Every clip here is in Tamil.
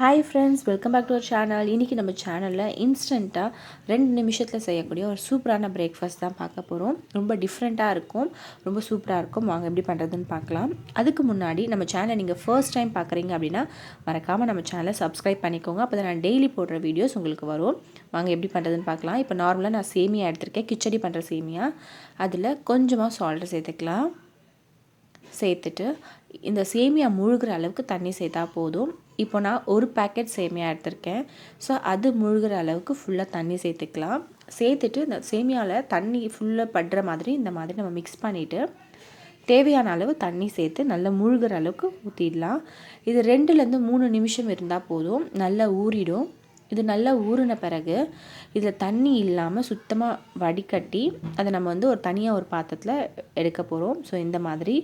Hi friends, welcome back to our channel. இன்றைக்கி நம்ம சேனலில் இன்ஸ்டண்ட்டாக 2 நிமிஷத்தில் செய்யக்கூடிய ஒரு சூப்பரான பிரேக்ஃபாஸ்ட் தான் பார்க்க போகிறோம். ரொம்ப டிஃப்ரெண்ட்டாக இருக்கும், ரொம்ப சூப்பராக இருக்கும். வாங்க எப்படி பண்ணுறதுன்னு பார்க்கலாம். அதுக்கு முன்னாடி நம்ம சேனலை நீங்கள் ஃபர்ஸ்ட் டைம் பார்க்குறீங்க அப்படின்னா மறக்காமல் நம்ம சேனலை சப்ஸ்கிரைப் பண்ணிக்கோங்க. அப்போ தான் நான் டெய்லி போடுற வீடியோஸ் உங்களுக்கு வரும். வாங்க எப்படி பண்ணுறதுன்னு பார்க்கலாம். இப்போ நார்மலாக நான் சேமியா எடுத்திருக்கேன், கிச்சடி பண்ணுற சேமியா. அதில் கொஞ்சமாக சால்ட்டு சேர்த்துக்கலாம். சேர்த்துட்டு இந்த சேமியா முழுகிற அளவுக்கு தண்ணி சேர்த்தா போதும். இப்போ நான் ஒரு பேக்கெட் சேமியா எடுத்திருக்கேன். ஸோ அது முழுகிற அளவுக்கு ஃபுல்லாக தண்ணி சேர்த்துக்கலாம். சேர்த்துட்டு இந்த சேமியாவில் தண்ணி ஃபுல்லாக படுற மாதிரி இந்த மாதிரி நம்ம மிக்ஸ் பண்ணிவிட்டு தேவையான அளவு தண்ணி சேர்த்து நல்லா முழுகிற அளவுக்கு ஊற்றிடலாம். இது 2லேருந்து 3 நிமிஷம் இருந்தால் போதும், நல்லா ஊறிடும். இது நல்லா ஊறின பிறகு இதில் தண்ணி இல்லாமல் சுத்தமாக வடிகட்டி அதை நம்ம ஒரு தனியாக ஒரு பாத்திரத்தில் எடுக்க போகிறோம். ஸோ இந்த மாதிரி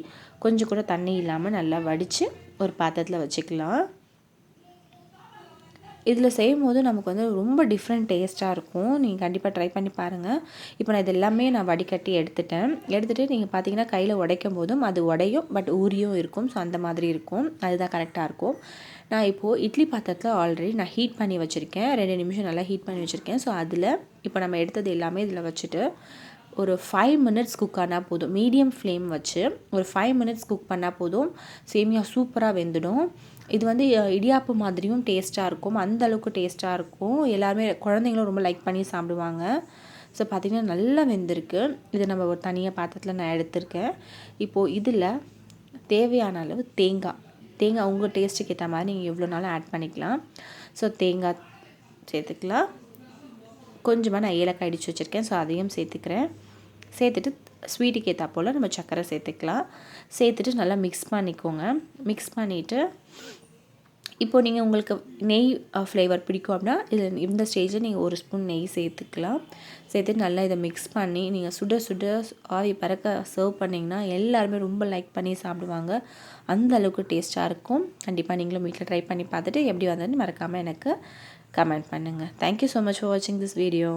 கொஞ்சம் கூட தண்ணி இல்லாமல் நல்லா வடித்து ஒரு பாத்திரத்தில் வச்சுக்கலாம். இதில் செய்யும் போது நமக்கு ரொம்ப டிஃப்ரெண்ட் டேஸ்ட்டாக இருக்கும். நீங்கள் கண்டிப்பாக ட்ரை பண்ணி பாருங்கள். இப்போ நான் இது எல்லாமே வடிகட்டி எடுத்துகிட்டு நீங்கள் பார்த்தீங்கன்னா கையில் உடைக்கும் போதும் அது உடையும், பட் ஊறியும் இருக்கும். ஸோ அந்த மாதிரி இருக்கும், அதுதான் கரெக்டாக இருக்கும். நான் இப்போது இட்லி பாத்திரத்தில் ஆல்ரெடி நான் ஹீட் பண்ணி வச்சுருக்கேன். 2 நிமிஷம் நல்லா ஹீட் பண்ணி வச்சுருக்கேன். ஸோ அதில் இப்போ நம்ம எடுத்தது எல்லாமே இதில் வச்சுட்டு ஒரு 5 மினிட்ஸ் குக் ஆனால் போதும். மீடியம் ஃப்ளேம் வச்சு ஒரு 5 மினிட்ஸ் குக் பண்ணால் போதும். சேமியா சூப்பராக வெந்துடும். இது இடியாப்பு மாதிரியும் டேஸ்ட்டாக இருக்கும், அந்த அளவுக்கு டேஸ்ட்டாக இருக்கும். எல்லாருமே குழந்தைங்களும் ரொம்ப லைக் பண்ணி சாப்பிடுவாங்க. ஸோ பார்த்திங்கன்னா நல்லா வெந்திருக்கு. இதை நம்ம ஒரு தனியாக பாத்திரத்தில் நான் எடுத்திருக்கேன். இப்போது இதில் தேவையான அளவு தேங்காய் உங்கள் டேஸ்ட்டுக்கு ஏற்ற மாதிரி நீங்கள் எவ்வளோ நாளும் ஆட் பண்ணிக்கலாம். ஸோ தேங்காய் சேர்த்துக்கலாம். கொஞ்சமாக நான் ஏலக்காய் இடித்து வச்சுருக்கேன், ஸோ அதையும் சேர்த்துக்கிறேன். சேர்த்துட்டு ஸ்வீட்டுக்கு ஏற்றா போல் நம்ம சர்க்கரை சேர்த்துக்கலாம். சேர்த்துட்டு நல்லா மிக்ஸ் பண்ணிக்கோங்க. மிக்ஸ் பண்ணிவிட்டு இப்போது நீங்கள் உங்களுக்கு நெய் ஃப்ளேவர் பிடிக்கும் அப்படின்னா இதில் இந்த ஸ்டேஜில் நீங்கள் 1 ஸ்பூன் நெய் சேர்த்துக்கலாம். சேர்த்துட்டு நல்லா இதை மிக்ஸ் பண்ணி நீங்கள் சுட சுட ஆவி பறக்க சர்வ் பண்ணிங்கன்னா எல்லாருமே ரொம்ப லைக் பண்ணி சாப்பிடுவாங்க. அந்த அளவுக்கு டேஸ்ட்டாக இருக்கும். கண்டிப்பாக நீங்களும் வீட்டில் ட்ரை பண்ணி பார்த்துட்டு எப்படி வந்ததுன்னு மறக்காமல் எனக்கு கமெண்ட் பண்ணுங்கள். தேங்க்யூ ஸோ மச் ஃபார் வாட்சிங் திஸ் வீடியோ.